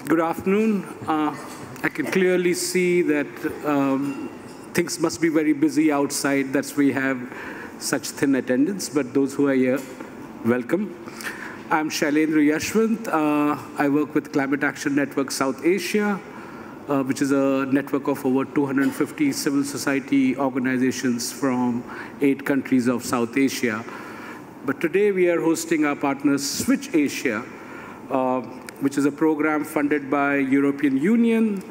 Good afternoon. I can clearly see that things must be very busy outside. That's why we have such thin attendance, but those who are here, welcome. I'm Shailendra Yashwant. I work with Climate Action Network South Asia, which is a network of over 250 civil society organizations from 8 countries of South Asia. But today we are hosting our partner Switch Asia, which is a program funded by European Union,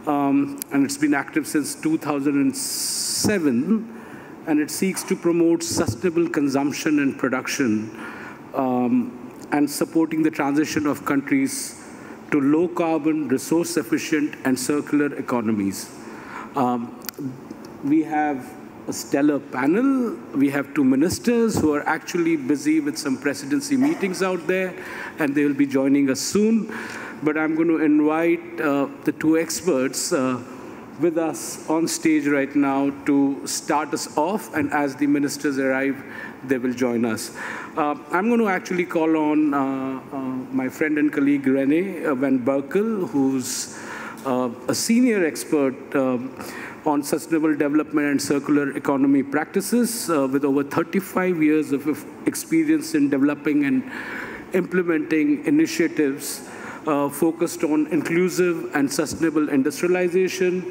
and it's been active since 2007, and it seeks to promote sustainable consumption and production and supporting the transition of countries to low-carbon, resource-efficient, and circular economies. We have a stellar panel. We have 2 ministers who are actually busy with some presidency meetings out there, and they will be joining us soon. But I'm going to invite the 2 experts with us on stage right now to start us off, and as the ministers arrive, they will join us. I'm going to actually call on my friend and colleague René van Berkel, who's a senior expert on sustainable development and circular economy practices with over 35 years of experience in developing and implementing initiatives focused on inclusive and sustainable industrialization,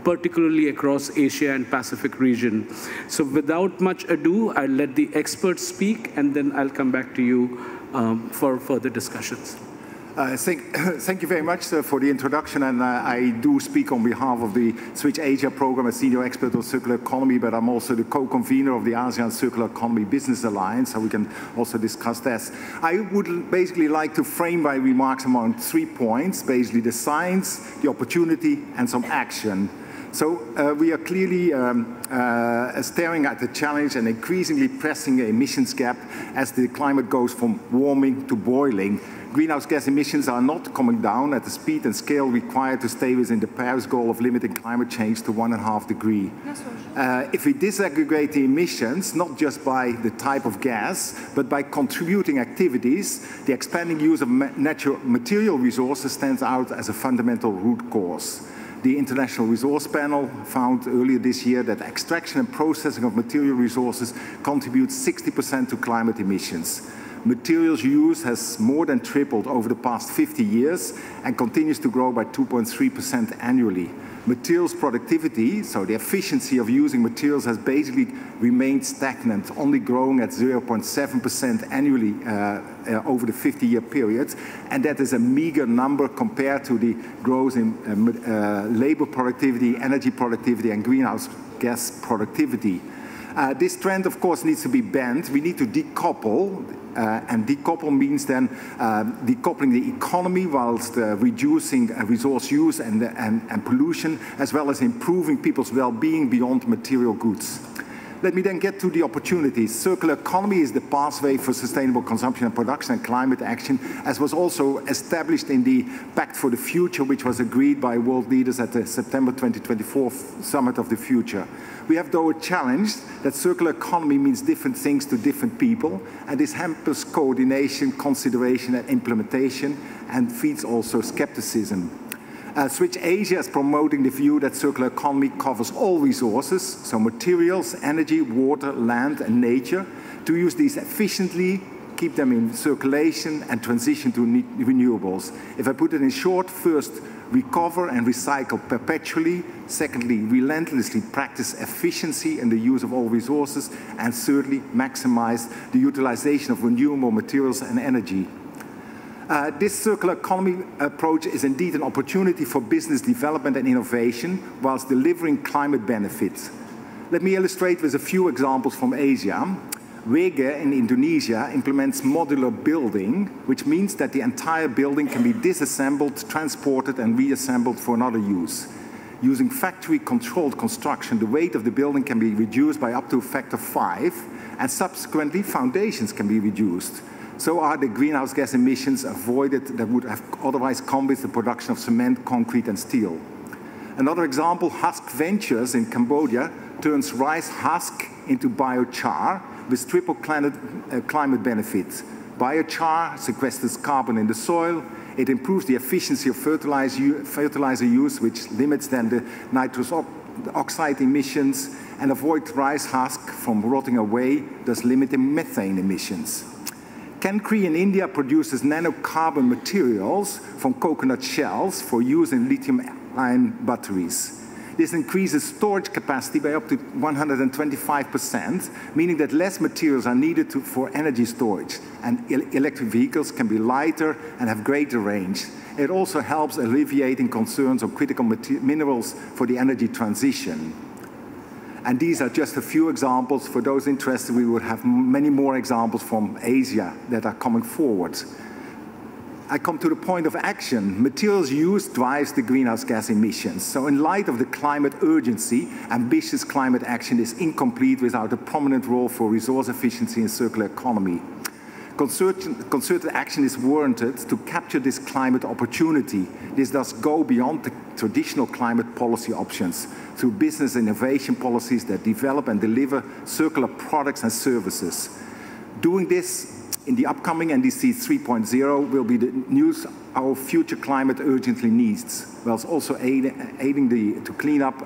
particularly across Asia and Pacific region. So without much ado, I'll let the experts speak, and then I'll come back to you for further discussions. Thank you very much for the introduction, and I do speak on behalf of the Switch Asia program as senior expert on circular economy, but I'm also the co-convener of the ASEAN Circular Economy Business Alliance, so we can also discuss this. I would basically like to frame my remarks around 3 points, basically the science, the opportunity, and some action. So we are clearly staring at the challenge and increasingly pressing the emissions gap as the climate goes from warming to boiling. Greenhouse gas emissions are not coming down at the speed and scale required to stay within the Paris goal of limiting climate change to 1.5 degrees. If we disaggregate the emissions, not just by the type of gas, but by contributing activities, the expanding use of natural material resources stands out as a fundamental root cause. The International Resource Panel found earlier this year that extraction and processing of material resources contributes 60% to climate emissions. Materials use has more than tripled over the past 50 years and continues to grow by 2.3% annually. Materials productivity, so the efficiency of using materials, has basically remained stagnant, only growing at 0.7% annually over the 50-year period. And that is a meager number compared to the growth in labor productivity, energy productivity, and greenhouse gas productivity. This trend, of course, needs to be bent. We need to decouple, and decouple means then decoupling the economy whilst reducing resource use and pollution, as well as improving people's well-being beyond material goods. Let me then get to the opportunities. Circular economy is the pathway for sustainable consumption and production and climate action, as was also established in the Pact for the Future, which was agreed by world leaders at the September 2024 Summit of the Future. We have, though, a challenge that circular economy means different things to different people, and this hampers coordination, consideration, and implementation, and feeds also skepticism. Switch Asia is promoting the view that circular economy covers all resources, so materials, energy, water, land, and nature, to use these efficiently, keep them in circulation, and transition to renewables. If I put it in short, first, recover and recycle perpetually. Secondly, relentlessly practice efficiency in the use of all resources. And thirdly, maximize the utilization of renewable materials and energy. This circular economy approach is indeed an opportunity for business development and innovation whilst delivering climate benefits. Let me illustrate with a few examples from Asia. Wege in Indonesia implements modular building, which means that the entire building can be disassembled, transported, and reassembled for another use. Using factory-controlled construction, the weight of the building can be reduced by up to a factor 5, and subsequently foundations can be reduced. So are the greenhouse gas emissions avoided that would have otherwise come with the production of cement, concrete, and steel. Another example, Husk Ventures in Cambodia turns rice husk into biochar with triple climate benefits. biochar, sequesters carbon in the soil. It improves the efficiency of fertilizer use, which limits then the nitrous oxide emissions, and avoids rice husk from rotting away, thus limiting methane emissions. CANCRE in India produces nanocarbon materials from coconut shells for use in lithium-ion batteries. This increases storage capacity by up to 125%, meaning that less materials are needed for energy storage, and electric vehicles can be lighter and have greater range. It also helps alleviating concerns of critical minerals for the energy transition. And these are just a few examples. For those interested, we would have many more examples from Asia that are coming forward. I come to the point of action. Materials use drives the greenhouse gas emissions. So in light of the climate urgency, ambitious climate action is incomplete without a prominent role for resource efficiency and circular economy. Concerted action is warranted to capture this climate opportunity. This does go beyond the traditional climate policy options through business innovation policies that develop and deliver circular products and services. Doing this in the upcoming NDC 3.0 will be the news our future climate urgently needs, whilst also aiding to clean up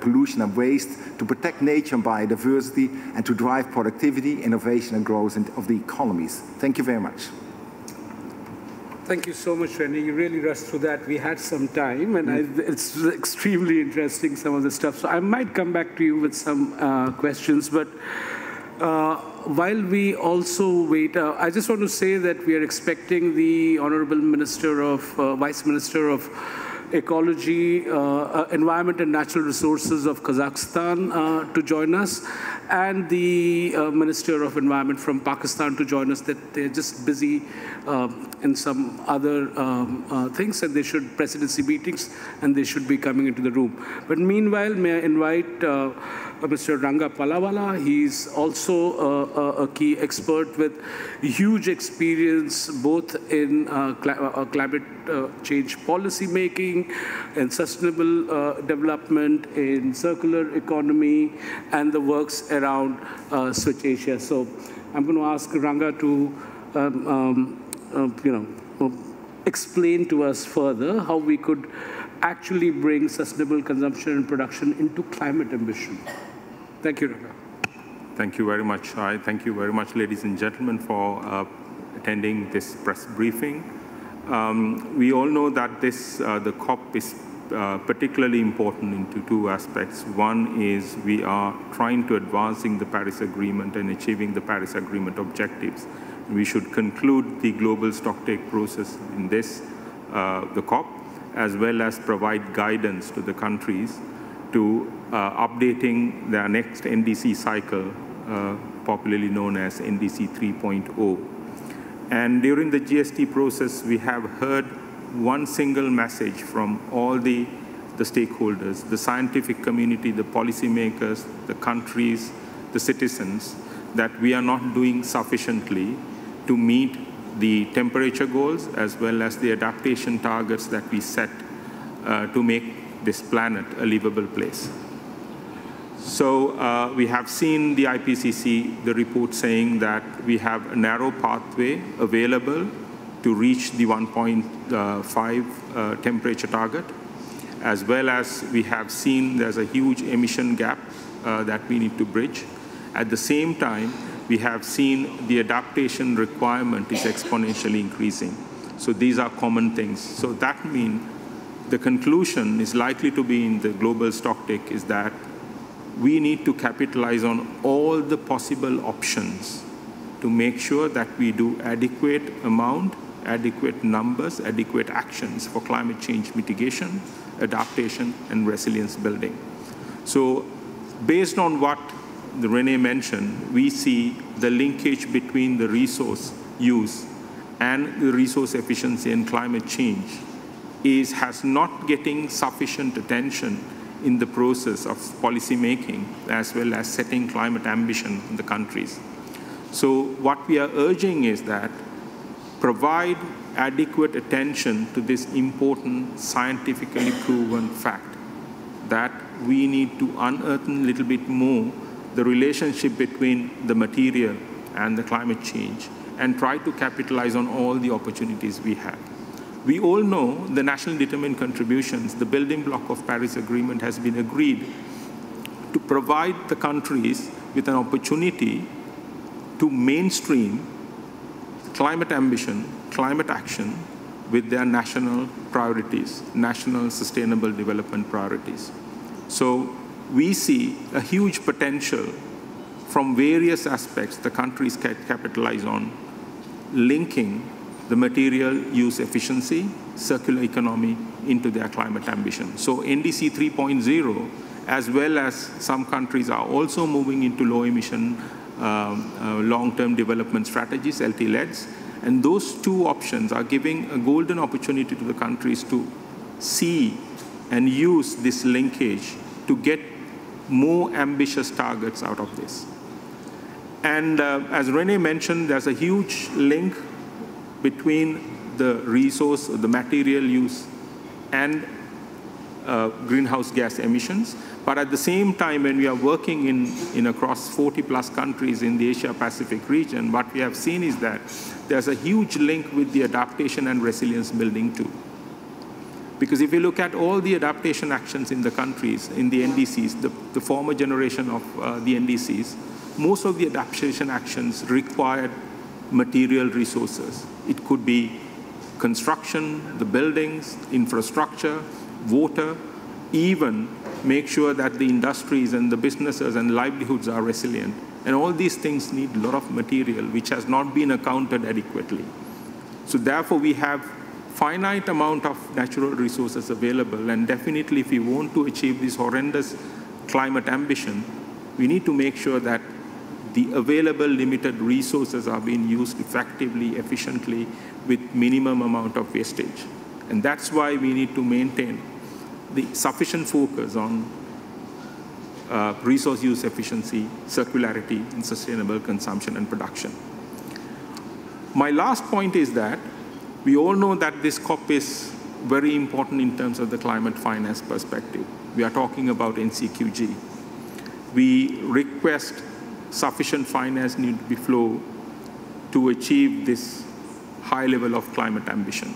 pollution and waste, to protect nature and biodiversity, and to drive productivity, innovation and growth of the economies. Thank you very much. Thank you so much, René. You really rushed through that. We had some time, and it's extremely interesting, some of the stuff. So I might come back to you with some questions, but while we also wait, I just want to say that we are expecting the Honorable Minister of, Vice Minister of Ecology, Environment and Natural Resources of Kazakhstan to join us, and the Minister of Environment from Pakistan to join us. That they're just busy in some other things, and they should presidency meetings, and they should be coming into the room. But meanwhile, may I invite Mr. Ranga Palawala. He's also a key expert with huge experience both in climate change policy making and sustainable development, in circular economy, and the works around Switch Asia. So I'm going to ask Ranga to explain to us further how we could actually bring sustainable consumption and production into climate ambition. Thank you, Ranga. Thank you very much. Thank you very much, ladies and gentlemen, for attending this press briefing. We all know that the COP is particularly important into two aspects. One is we are trying to advancing the Paris Agreement and achieving the Paris Agreement objectives. We should conclude the global stocktake process in this, the COP, as well as provide guidance to the countries to updating their next NDC cycle, popularly known as NDC 3.0. And during the GST process, we have heard one single message from all the stakeholders, the scientific community, the policymakers, the countries, the citizens, that we are not doing sufficiently to meet the temperature goals as well as the adaptation targets that we set to make this planet a livable place. So we have seen the IPCC, the report saying that we have a narrow pathway available to reach the 1.5 temperature target, as well as we have seen there's a huge emission gap that we need to bridge. At the same time, we have seen the adaptation requirement is exponentially increasing. So these are common things. So that means the conclusion is likely to be in the global stocktake is that we need to capitalize on all the possible options to make sure that we do adequate amount, adequate numbers, adequate actions for climate change mitigation, adaptation, and resilience building. So based on what René mentioned, we see the linkage between the resource use and the resource efficiency and climate change has not getting sufficient attention in the process of policy making as well as setting climate ambition in the countries. So what we are urging is that provide adequate attention to this important scientifically proven fact that we need to unearth a little bit more the relationship between the material and the climate change and try to capitalize on all the opportunities we have. We all know the national determined contributions, the building block of Paris Agreement has been agreed to provide the countries with an opportunity to mainstream climate ambition, climate action with their national priorities, national sustainable development priorities. So we see a huge potential from various aspects the countries can capitalize on, linking the material use efficiency, circular economy into their climate ambition. So NDC 3.0, as well as some countries are also moving into low emission long-term development strategies, LT-LEDs, and those two options are giving a golden opportunity to the countries to see and use this linkage to get more ambitious targets out of this. And as René mentioned, there's a huge link between the resource, the material use, and greenhouse gas emissions. But at the same time, when we are working in across 40+ countries in the Asia-Pacific region, what we have seen is that there's a huge link with the adaptation and resilience building too. Because if you look at all the adaptation actions in the countries, in the NDCs, the former generation of the NDCs, most of the adaptation actions required material resources. It could be construction, the buildings, infrastructure, water, even make sure that the industries and the businesses and livelihoods are resilient. And all these things need a lot of material, which has not been accounted adequately. So therefore, we have finite amount of natural resources available, and definitely if we want to achieve this horrendous climate ambition, we need to make sure that the available limited resources are being used effectively, efficiently, with minimum amount of wastage. And that's why we need to maintain the sufficient focus on resource use efficiency, circularity, and sustainable consumption and production. My last point is that we all know that this COP is very important in terms of the climate finance perspective. We are talking about NCQG. We request sufficient finance need to be flow to achieve this high level of climate ambition.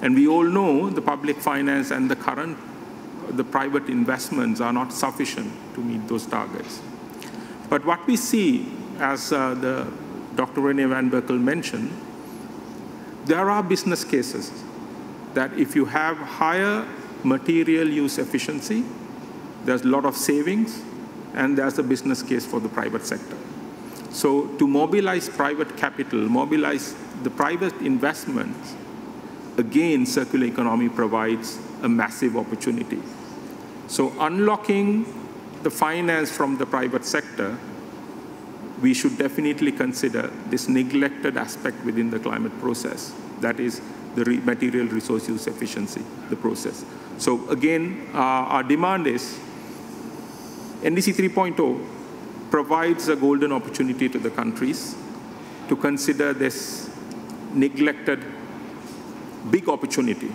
And we all know the public finance and the private investments are not sufficient to meet those targets. But what we see, as Dr. René van Berkel mentioned, there are business cases that if you have higher material use efficiency, there's a lot of savings, and there's a business case for the private sector. So to mobilize private capital, mobilize the private investments, again, circular economy provides a massive opportunity. So unlocking the finance from the private sector, we should definitely consider this neglected aspect within the climate process. That is the material resource use efficiency, the process. So again, our demand is NDC 3.0 provides a golden opportunity to the countries to consider this neglected big opportunity.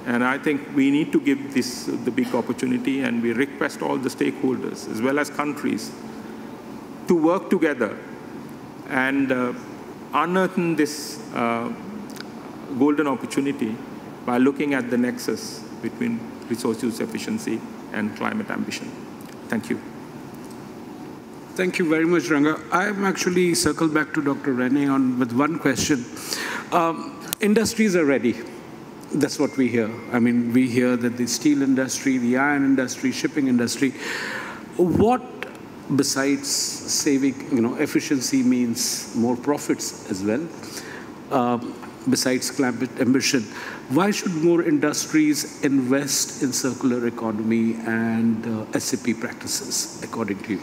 And I think we need to give this the big opportunity, and we request all the stakeholders, as well as countries, to work together and unearth this golden opportunity by looking at the nexus between resource use efficiency and climate ambition. Thank you. Thank you very much, Ranga. I'm actually circled back to Dr. René with one question. Industries are ready. That's what we hear. I mean, we hear that the steel industry, the iron industry, shipping industry. What besides saving, efficiency means more profits as well. Besides climate ambition, why should more industries invest in circular economy and SAP practices, according to you?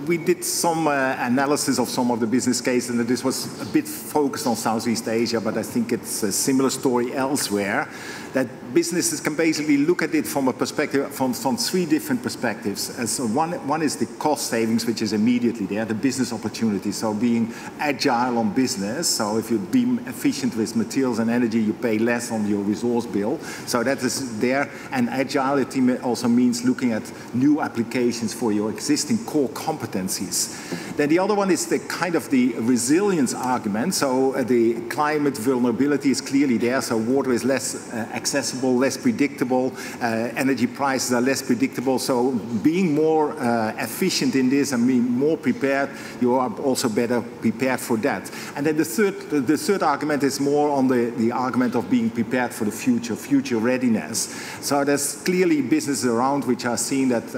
We did some analysis of some of the business cases, and this was a bit focused on Southeast Asia, but I think it's a similar story elsewhere, that businesses can basically look at it from a perspective, from 3 different perspectives. As one is the cost savings, which is immediately there, the business opportunity. So being agile on business. So if you be efficient with materials and energy, you pay less on your resource bill. So that is there. And agility also means looking at new applications for your existing core competencies. Then the other one is the kind of the resilience argument. So the climate vulnerability is clearly there. So water is less accessible, less predictable. Energy prices are less predictable. So being more efficient in this and being more prepared, you are also better prepared for that. And then the third argument is more on the argument of being prepared for the future readiness. So there's clearly businesses around which are seeing that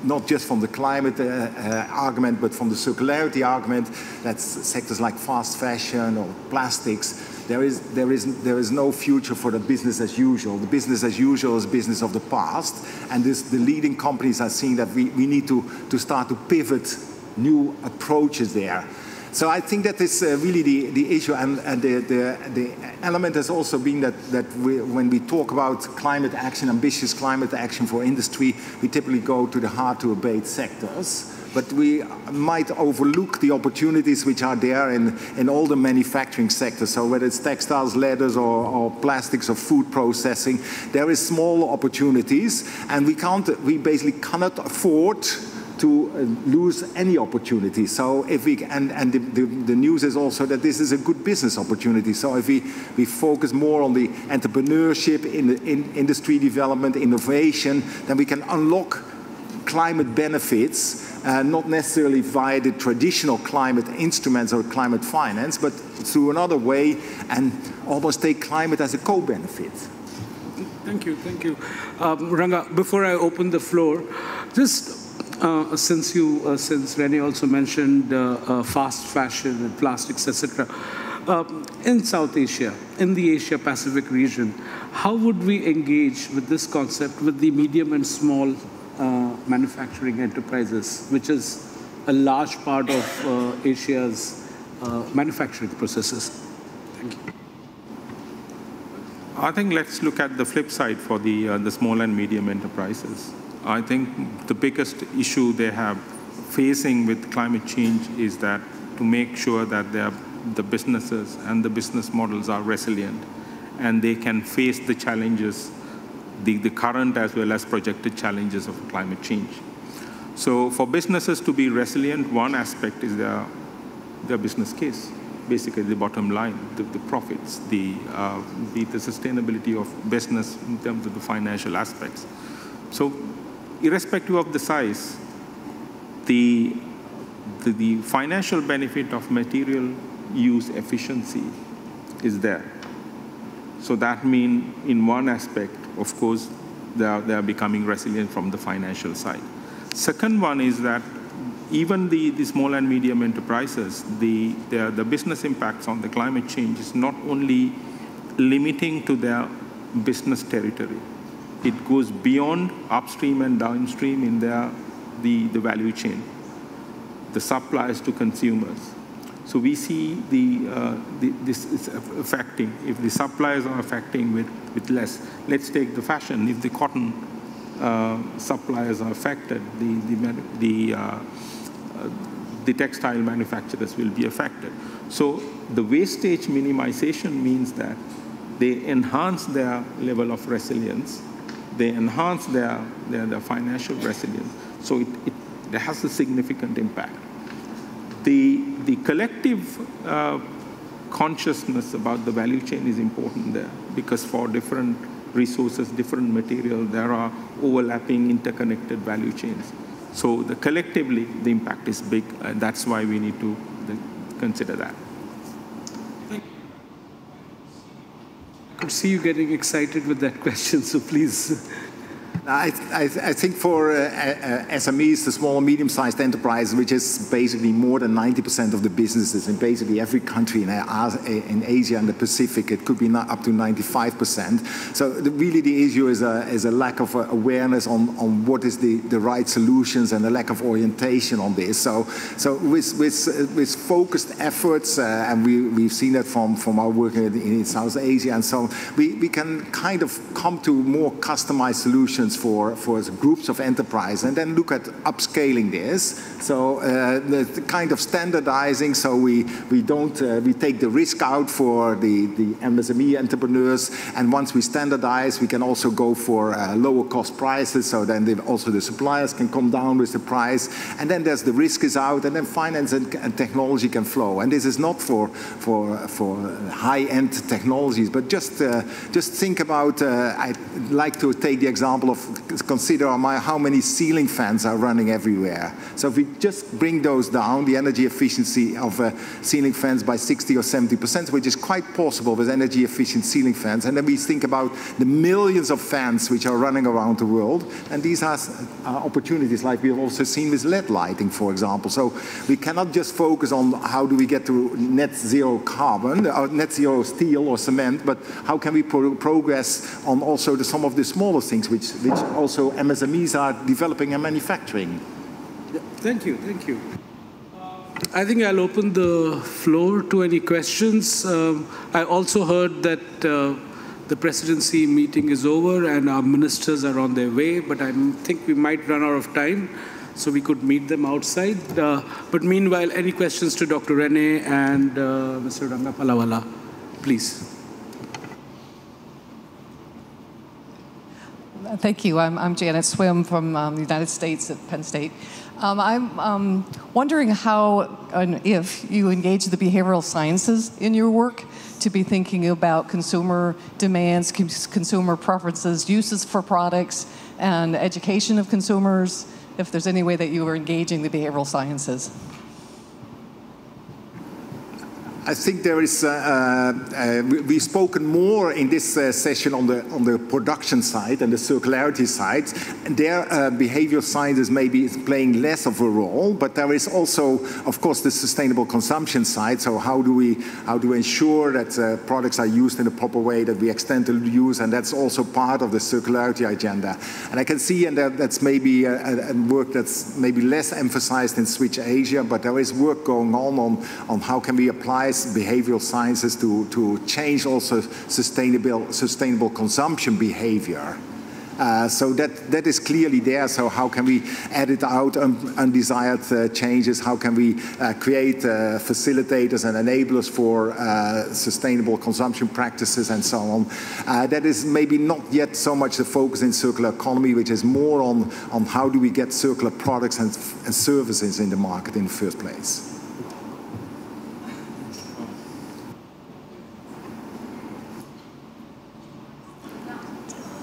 not just from the climate argument, but from the circularity argument, that's sectors like fast fashion or plastics. There is no future for the business as usual. The business as usual is business of the past, and the leading companies are seeing that we need to start to pivot new approaches there. So I think that is really the issue, and the element has also been that when we talk about climate action, ambitious climate action for industry, we typically go to the hard-to-abate sectors. But we might overlook the opportunities which are there in all the manufacturing sectors. So whether it's textiles, leathers, or plastics, or food processing, there is small opportunities, and we basically cannot afford to lose any opportunity. So if we, and the news is also that this is a good business opportunity. So if we focus more on the entrepreneurship, in industry development, innovation, then we can unlock climate benefits, not necessarily via the traditional climate instruments or climate finance, but through another way, and almost take climate as a co-benefit. Thank you, thank you. Ranga, before I open the floor, just since Rennie also mentioned fast fashion and plastics, etc., in South Asia, in the Asia-Pacific region, how would we engage with this concept with the medium and small manufacturing enterprises, which is a large part of Asia's manufacturing processes? Thank you. I think let's look at the flip side for the small and medium enterprises. I think the biggest issue they have facing with climate change is that to make sure that the businesses and the business models are resilient and they can face the challenges, the current as well as projected challenges of climate change. So for businesses to be resilient, one aspect is their business case, basically the bottom line, the profits, the sustainability of business in terms of the financial aspects. So irrespective of the size, the financial benefit of material use efficiency is there. So that means in one aspect, of course, they are becoming resilient from the financial side. Second one is that even the small and medium enterprises, the business impacts on the climate change is not only limiting to their business territory. It goes beyond upstream and downstream in the value chain, the suppliers to consumers. So we see this is affecting, if the suppliers are affecting with less. Let's take the fashion. If the cotton suppliers are affected, the textile manufacturers will be affected. So the wastage minimization means that they enhance their level of resilience, they enhance their financial resilience. So it has a significant impact. The collective consciousness about the value chain is important there, because for different resources, different material, there are overlapping, interconnected value chains. So collectively, the impact is big, and that's why we need to consider that. I could see you getting excited with that question, so please. I think for SMEs, the small and medium-sized enterprise, which is basically more than 90% of the businesses in basically every country in Asia and the Pacific, it could be up to 95%. So really the issue is a lack of awareness on what is the right solutions and a lack of orientation on this. So with focused efforts, and we've seen that from our work in South Asia and so on, we can kind of come to more customized solutions for groups of enterprise, and then look at upscaling this. So the kind of standardizing, so we take the risk out for the MSME entrepreneurs, and once we standardize, we can also go for lower cost prices, so then also the suppliers can come down with the price, and then there's the risk is out, and then finance and technology can flow. And this is not for high-end technologies, but just think about, I'd like to take the example of, consider how many ceiling fans are running everywhere. So if we just bring those down, the energy efficiency of ceiling fans by 60 or 70%, which is quite possible with energy efficient ceiling fans, and then we think about the millions of fans which are running around the world, and these are opportunities like we've also seen with LED lighting, for example. So we cannot just focus on how do we get to net zero carbon, or net zero steel or cement, but how can we progress on also some of the smaller things which also MSMEs are developing and manufacturing. Yeah, thank you, thank you. I think I'll open the floor to any questions. I also heard that the presidency meeting is over and our ministers are on their way, but I think we might run out of time, so we could meet them outside. But meanwhile, any questions to Dr. Rene and Mr. Rangapalawala, please. Thank you. I'm Janet Swim from the United States at Penn State. I'm wondering how and if you engage the behavioral sciences in your work to be thinking about consumer demands, consumer preferences, uses for products, and education of consumers, if there's any way that you are engaging the behavioral sciences. I think there is, we've spoken more in this session on the production side and the circularity side. And there, behavioral sciences may be playing less of a role, but there is also, of course, the sustainable consumption side. So how do we ensure that products are used in a proper way, that we extend the use, and that's also part of the circularity agenda. And I can see, and that's maybe a work that's maybe less emphasized in Switch Asia, but there is work going on how can we apply behavioral sciences to change also sustainable consumption behavior. So that is clearly there. So how can we edit out undesired changes? How can we create facilitators and enablers for sustainable consumption practices and so on? That is maybe not yet so much the focus in circular economy, which is more on how do we get circular products and services in the market in the first place.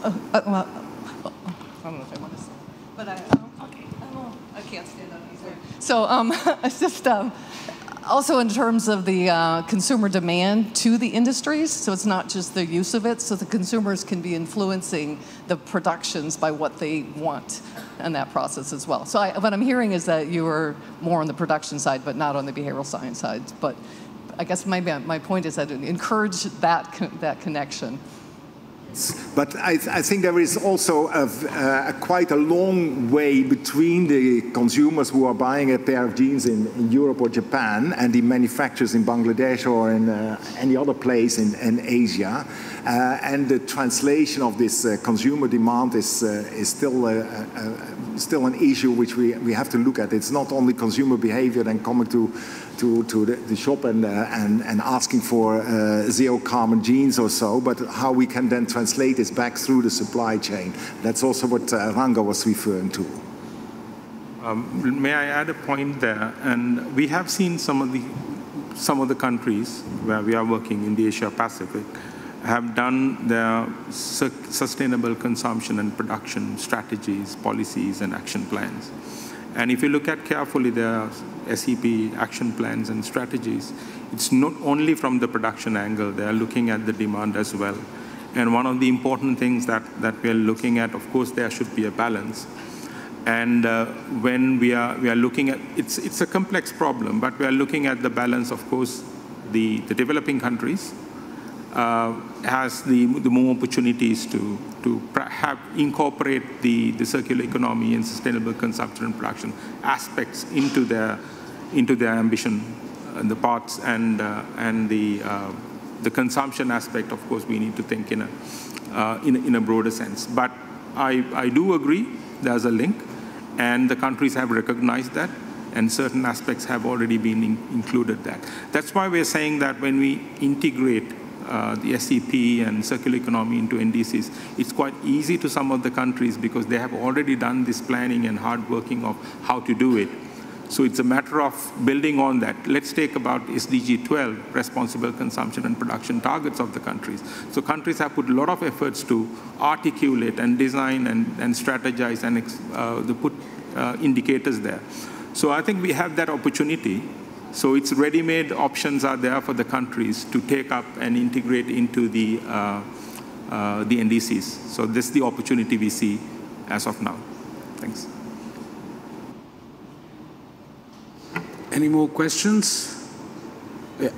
Well, I don't know if I want to say, but I can't stand up easily. So it's just also in terms of the consumer demand to the industries, so it's not just the use of it, so the consumers can be influencing the productions by what they want in that process as well. So what I'm hearing is that you are more on the production side, but not on the behavioral science side. But I guess my point is that encourage that connection. But I think there is also quite a long way between the consumers who are buying a pair of jeans in Europe or Japan and the manufacturers in Bangladesh or in any other place in Asia. And the translation of this consumer demand is still an issue which we have to look at. It's not only consumer behavior then coming to the shop and asking for zero carbon jeans or so, but how we can then translate this back through the supply chain. That's also what Ranga was referring to. May I add a point there? And we have seen some of the countries where we are working in the Asia Pacific have done their sustainable consumption and production strategies, policies, and action plans. And if you look at carefully their SEP action plans and strategies, it's not only from the production angle, they are looking at the demand as well. And one of the important things that we are looking at, of course, there should be a balance. And when we are looking at, it's a complex problem, but we are looking at the balance, of course, the developing countries has the more opportunities to incorporate the circular economy and sustainable consumption and production aspects into their ambition, the parts and the consumption aspect. Of course, we need to think in a broader sense. But I do agree there's a link, and the countries have recognized that, and certain aspects have already been included that. That's why we're saying that when we integrate the SEP and circular economy into NDCs, it's quite easy to some of the countries because they have already done this planning and hard working of how to do it. So it's a matter of building on that. Let's take about SDG 12, responsible consumption and production targets of the countries. So countries have put a lot of efforts to articulate and design and strategize and put indicators there. So I think we have that opportunity. So it's ready-made options are there for the countries to take up and integrate into the NDCs. So this is the opportunity we see as of now. Thanks. Any more questions? Yeah.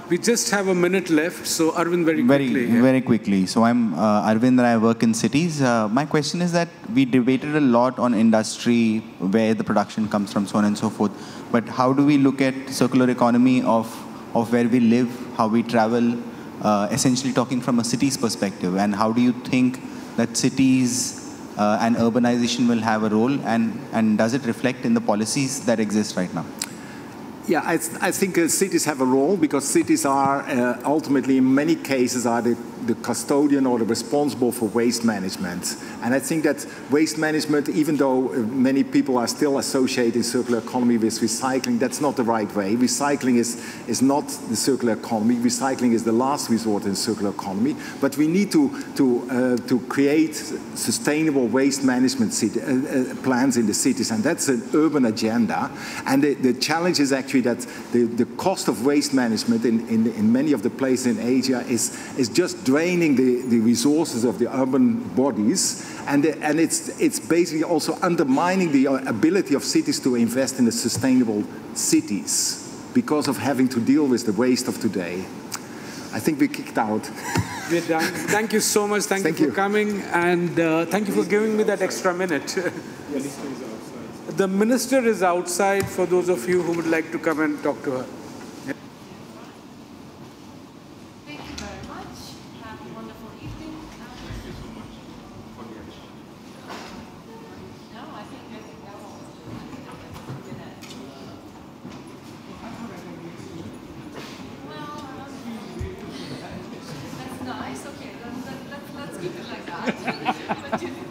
We just have a minute left, so Arvind, very quickly. Very quickly. So I'm Arvind and I work in cities. My question is that we debated a lot on industry, where the production comes from, so on and so forth. But how do we look at circular economy of where we live, how we travel, essentially talking from a city's perspective? And how do you think that cities and urbanization will have a role, and does it reflect in the policies that exist right now? Yeah, I think cities have a role because cities are ultimately, in many cases, are the custodian or the responsible for waste management. And I think that waste management, even though many people are still associating circular economy with recycling, that's not the right way. Recycling is not the circular economy. Recycling is the last resort in circular economy. But we need to create sustainable waste management plans in the cities, and that's an urban agenda. And the challenge is actually that the cost of waste management in many of the places in Asia is just draining the resources of the urban bodies, and it's basically also undermining the ability of cities to invest in the sustainable cities because of having to deal with the waste of today. I think we kicked out. We're done. Thank you so much. Thank you for coming, and thank you for giving me that extra minute. The minister is outside for those of you who would like to come and talk to her. Thank you very much. Have a wonderful evening. Thank you so much for the action. No, I think that was well, that's nice. Okay, let's keep it like that.